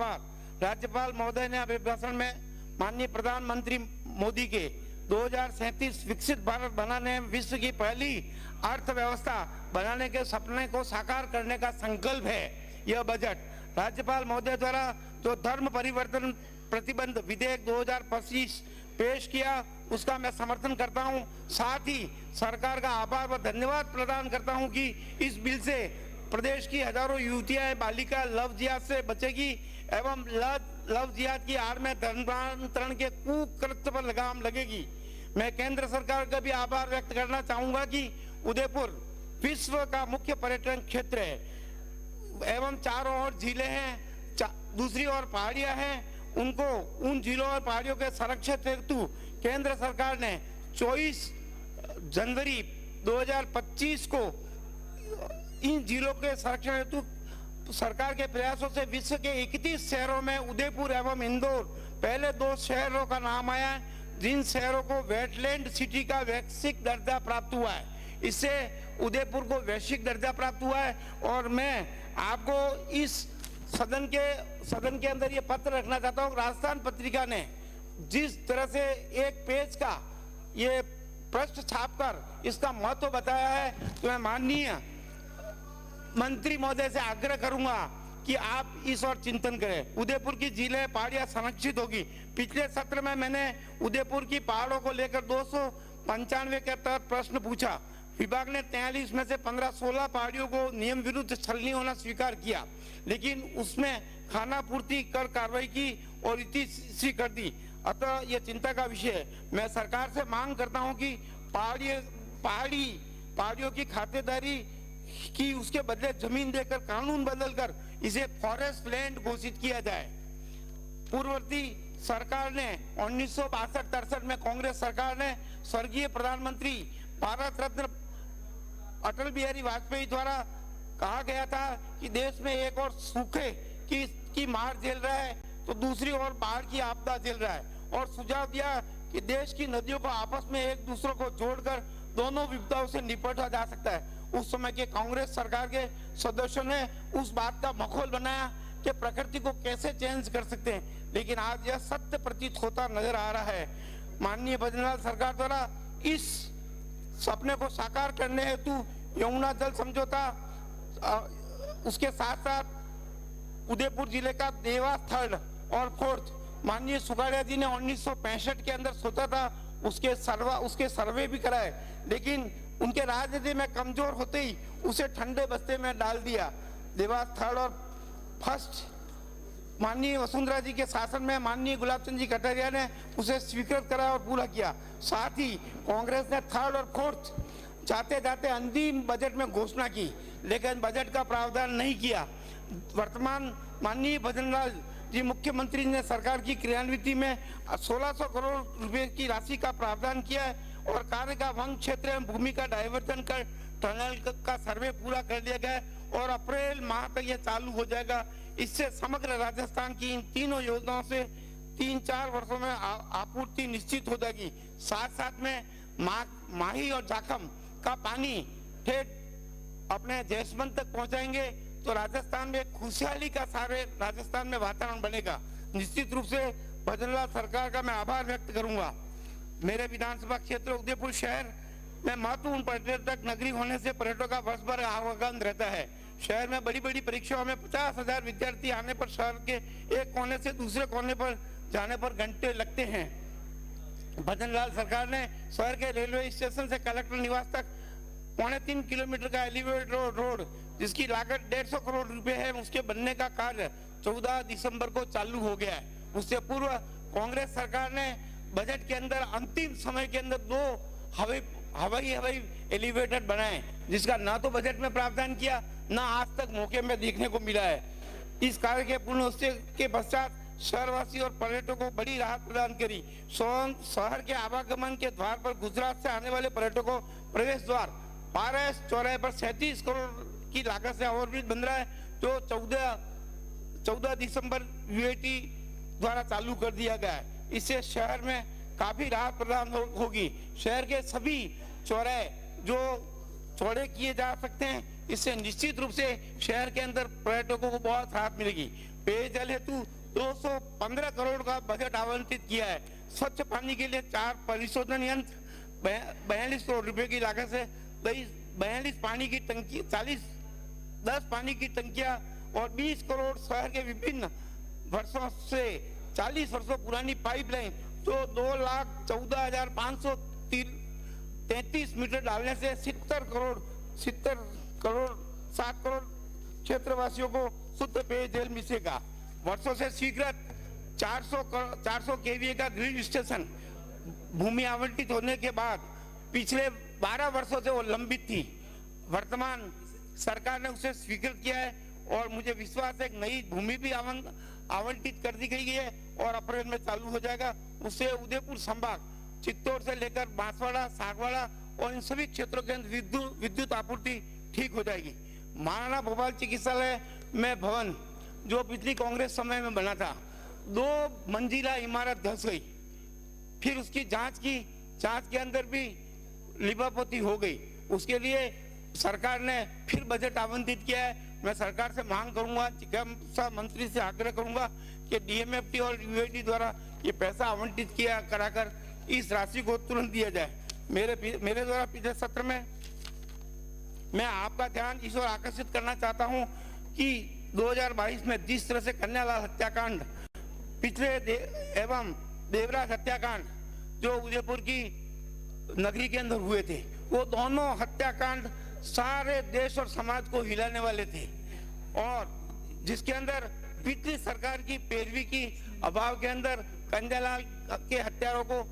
आभार। राज्यपाल महोदय ने अभिभाषण में माननीय प्रधानमंत्री मोदी के 2037 विकसित भारत बनाने, विश्व की पहली अर्थव्यवस्था बनाने के सपने को साकार करने का संकल्प है। यह बजट राज्यपाल महोदय द्वारा जो धर्म परिवर्तन प्रतिबंध विधेयक 2025 पेश किया, उसका मैं समर्थन करता हूं। साथ ही सरकार का आभार व धन्यवाद प्रदान करता हूं कि इस बिल से प्रदेश की हजारों युवतियां बालिका लव जिहाद से बचेगी एवं लव जिहाद की आड़ में धर्मांतरण के कुकृत्य पर लगाम लगेगी। मैं केंद्र सरकार का भी आभार व्यक्त करना चाहूंगा कि उदयपुर विश्व का मुख्य पर्यटन क्षेत्र है एवं चारों ओर झीलें हैं, दूसरी ओर पहाड़ियां हैं। उनको उन झीलों और पहाड़ियों के संरक्षण हेतु केंद्र सरकार ने 24 जनवरी 2025 को इन जिलों के संरक्षण हेतु सरकार के प्रयासों से विश्व के 31 शहरों में उदयपुर एवं इंदौर पहले 2 शहरों का नाम आया है, जिन शहरों को वेटलैंड सिटी का वैश्विक दर्जा प्राप्त हुआ है। इससे उदयपुर को वैश्विक दर्जा प्राप्त हुआ है। और मैं आपको इस सदन के अंदर ये पत्र रखना चाहता हूँ। राजस्थान पत्रिका ने जिस तरह से एक पेज का ये पृष्ठ छापकर इसका महत्व बताया है, तो मैं माननीय मंत्री महोदय से आग्रह करूंगा कि आप इस ओर चिंतन करें। उदयपुर की झीलें पहाड़ियां संरक्षित होगी। पिछले सत्र में मैंने उदयपुर की पहाड़ों को लेकर 295 के तहत प्रश्न पूछा। विभाग ने 43 में से 15-16 पहाड़ियों को नियम विरुद्ध छलनी होना स्वीकार किया, लेकिन उसमें खाना पूर्ति कर कार्रवाई की और इतिश्री कर दी। अतः यह चिंता का विषय है। मैं सरकार से मांग करता हूं कि पहाड़ियों की खातेदारी की उसके बदले जमीन देकर कानून बदलकर इसे फॉरेस्ट लैंड घोषित किया जाए। पूर्ववर्ती सरकार ने 1962-63 में कांग्रेस सरकार ने स्वर्गीय प्रधानमंत्री भारत रत्न अटल बिहारी वाजपेयी द्वारा कहा गया था कि देश में एक और सूखे की मार झेल रहा है तो दूसरी ओर बाढ़ की आपदा झेल रहा है, और सुझाव दिया कि देश की नदियों को आपस में एक दूसरे को जोड़कर दोनों विपदाओं से निपटा जा सकता है। उस समय के कांग्रेस सरकार के सदस्यों ने उस बात का मखौल बनाया कि प्रकृति को कैसे चेंज कर सकते हैं, लेकिन आज यह सत्य प्रतीत होता नजर आ रहा है। माननीय भजनलाल सरकार द्वारा इस सपने को साकार करने हेतु यमुना जल समझौता, उसके साथ साथ उदयपुर जिले का देवास 3rd और 4th माननीय सुगाड़िया जी ने 1965 के अंदर सोचा था, उसके सर्वे भी कराए, लेकिन उनके राजनीति में कमजोर होते ही उसे ठंडे बस्ते में डाल दिया। देवास 3rd और 1st माननीय वसुंधरा जी के शासन में माननीय गुलाब चंद जी कटारिया ने उसे स्वीकृत करा और पूरा किया। साथ ही कांग्रेस ने 3rd और 4th जाते जाते अंतिम बजट में घोषणा की, लेकिन बजट का प्रावधान नहीं किया। वर्तमान माननीय भजनलाल जी मुख्यमंत्री ने सरकार की क्रियान्विति में 1600 करोड़ रुपए की राशि का प्रावधान किया है और कार्य का वन क्षेत्र में भूमि का डायवर्जन कर टनल का सर्वे पूरा कर लिया गया है और अप्रैल माह तक यह चालू हो जाएगा। इससे समग्र राजस्थान की इन तीनों योजनाओं से 3-4 वर्षों में आपूर्ति निश्चित हो जाएगी। साथ साथ में माही और जाखम का पानी ठेठ अपने जैसमंद तक पहुंचाएंगे तो राजस्थान में खुशहाली का सारे राजस्थान में वातावरण बनेगा। निश्चित रूप से भजनलाल सरकार का मैं आभार व्यक्त करूंगा। मेरे विधानसभा क्षेत्र उदयपुर शहर में महत्वपूर्ण पर्यटक नगरी होने से पर्यटकों का वर्ष भर आवागमन रहता है। शहर में बड़ी बड़ी परीक्षाओं में 50,000 विद्यार्थी आने पर शहर के एक कोने से दूसरे कोने पर जाने पर घंटे लगते हैं। भजनलाल सरकार ने शहर के रेलवे स्टेशन से कलेक्टर निवास तक 3.25 किलोमीटर का एलिवेटेड रोड जिसकी लागत 150 करोड़ रुपए है, उसके बनने का कार्य 14 दिसंबर को चालू हो गया है। उससे पूर्व कांग्रेस सरकार ने बजट के अंदर अंतिम समय के अंदर 2 हवाई एलिवेटेड बनाए, जिसका ना तो बजट में प्रावधान किया, ना आज तक मौके में देखने को मिला है। इस कार्य के पूर्ण होने के पश्चात शहरवासी और पर्यटकों को बड़ी राहत प्रदान करी। शहर के आवागमन के द्वार पर गुजरात से आने वाले पर्यटकों प्रवेश द्वार 12 चौराहे पर 37 करोड़ की लागत से ओवरब्रिज बन रहा है, जो 14 दिसंबर वीआईटी द्वारा चालू कर दिया गया है। इससे शहर में काफी राहत प्रदान होगी। शहर के सभी चौराहे जो चौड़े किए जा सकते हैं, इससे निश्चित रूप से शहर के अंदर पर्यटकों को बहुत राहत मिलेगी। पेयजल हेतु 215 करोड़ का बजट आवंटित किया है। स्वच्छ पानी के लिए 4 परिशोधन यंत्र 42 करोड़ रुपए की लागत से 42 पानी की टंकी 10 पानी की टंकियां और 20 करोड़ शहर के विभिन्न वर्षों से 40 वर्षों पुरानी पाइपलाइन जो 2,14,533 मीटर डालने से 7 करोड़ 7 क्षेत्रवासियों को शुद्ध पेयजल मिलेगा। वर्षों से स्वीकृत 400 केवीए का ग्रिड स्टेशन भूमि आवंटित होने के बाद पिछले 12 वर्षों से वो लंबित थी। वर्तमान सरकार ने उसे स्वीकृत किया है और मुझे विश्वास है नई भूमि भी आवंटित कर दी गई है और अप्रैल में चालू हो जाएगा। उससे उदयपुर संभाग चित्तौड़ से लेकर बांसवाड़ा, सागवाड़ा और इन सभी क्षेत्रों के अंदर विद्युत आपूर्ति ठीक हो जाएगी। महाराणा भोपाल चिकित्सालय में भवन जो पिछली कांग्रेस समय में बना था, 2 मंजिला इमारत धस गई। फिर उसकी जांच के अंदर भी लिपापोती हो गई। उसके लिए सरकार ने फिर बजट आवंटित किया है। मैं सरकार से मांग करूंगा, चिकित्सा मंत्री से आग्रह करूंगा कि डीएमएफटी और यूआईडी द्वारा ये पैसा आवंटित किया कराकर इस राशि को तुरंत दिया जाए। मेरे द्वारा पिछले सत्र में मैं आपका ध्यान इस ओर आकर्षित करना चाहता हूं कि 2022 में जिस तरह से कन्यालाल हत्याकांड एवं देवराज हत्याकांड जो उदयपुर की नगरी के अंदर हुए थे, वो दोनों हत्याकांड सारे देश और समाज को हिलाने वाले थे और जिसके अंदर पिछली सरकार की पैरवी की अभाव के अंदर कन्यालाल के हत्यारों को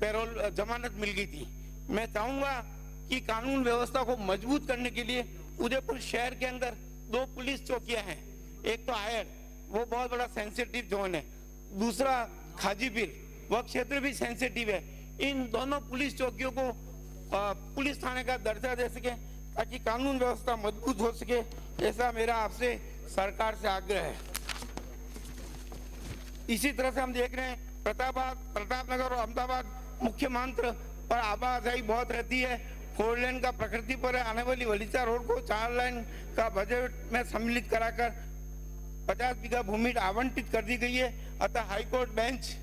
पैरोल जमानत मिल गई थी। मैं चाहूंगा कि कानून व्यवस्था को मजबूत करने के लिए उदयपुर शहर के अंदर 2 पुलिस चौकियां हैं। एक तो आयर, वो बहुत बड़ा सेंसिटिव जोन है, दूसरा खाजीपीर, वह क्षेत्र भी सेंसिटिव है। इन दोनों पुलिस चौकियों को पुलिस थाने का दर्जा दे सके ताकि कानून व्यवस्था मजबूत हो सके, ऐसा मेरा आपसे सरकार से आग्रह है। इसी तरह से हम देख रहे हैं प्रतापनगर और अहमदाबाद मुख्य मार्ग पर आवाजाही बहुत रहती है। 4 लेन का प्रकृति पर आने वाली वलीचा रोड को 4 लेन का बजट में सम्मिलित कराकर 50 बीघा भूमि आवंटित कर दी गई है। अतः हाईकोर्ट बेंच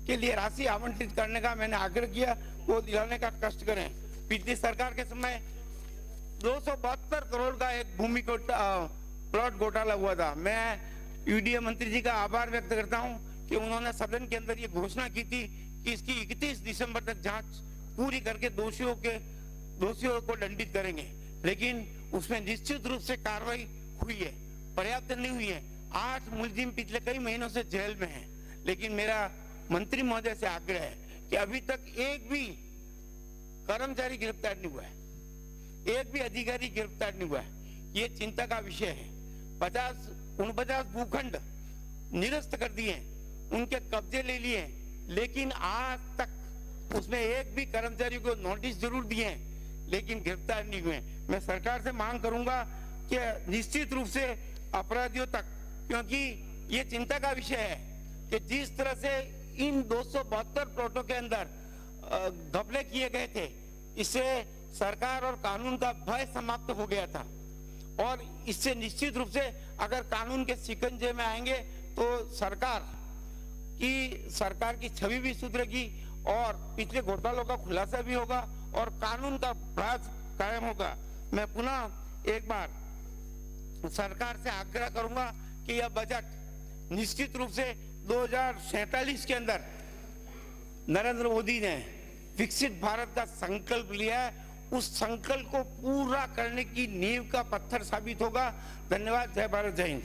के लिए राशि आवंटित करने का मैंने आग्रह किया, वो दिलाने का कष्ट करें। पिछली सरकार के समय 272 करोड़ का एक भूमि प्लॉट घोटाला हुआ था। मैं यूडीए मंत्री जी का आभार व्यक्त करता हूं कि उन्होंने सदन के अंदर ये घोषणा की थी कि इसकी 31 दिसंबर तक जांच पूरी करके दोषियों को दंडित करेंगे, लेकिन उसमें निश्चित रूप से कार्रवाई हुई है, पर्याप्त नहीं हुई है। 8 मुलजिम पिछले कई महीनों से जेल में हैं, लेकिन मेरा मंत्री महोदय से आग्रह है कि अभी तक एक भी कर्मचारी गिरफ्तार नहीं हुआ है, एक भी अधिकारी गिरफ्तार नहीं हुआ है। ये चिंता का विषय है। 49 भूखंड निरस्त कर दिए, उनके कब्जे ले लिए, लेकिन आज तक उसमें एक भी कर्मचारी को नोटिस जरूर दिए हैं, लेकिन गिरफ्तार नहीं हुए। मैं सरकार से मांग करूंगा कि निश्चित रूप से अपराधियों तक, क्योंकि ये चिंता का विषय है कि जिस तरह से इन 272 प्लॉटों के अंदर घपले किए गए थे, इससे सरकार और कानून का भय समाप्त हो गया था और इससे निश्चित रूप से अगर कानून के शिकंजे में आएंगे तो सरकार की छवि भी सुधरेगी और पिछले घोटालों का खुलासा भी होगा और कानून का राज कायम होगा। मैं पुनः एक बार सरकार से आग्रह करूंगा कि यह बजट निश्चित रूप से 2047 के अंदर नरेंद्र मोदी ने विकसित भारत का संकल्प लिया है, उस संकल्प को पूरा करने की नींव का पत्थर साबित होगा। धन्यवाद। जय भारत, जय हिंद।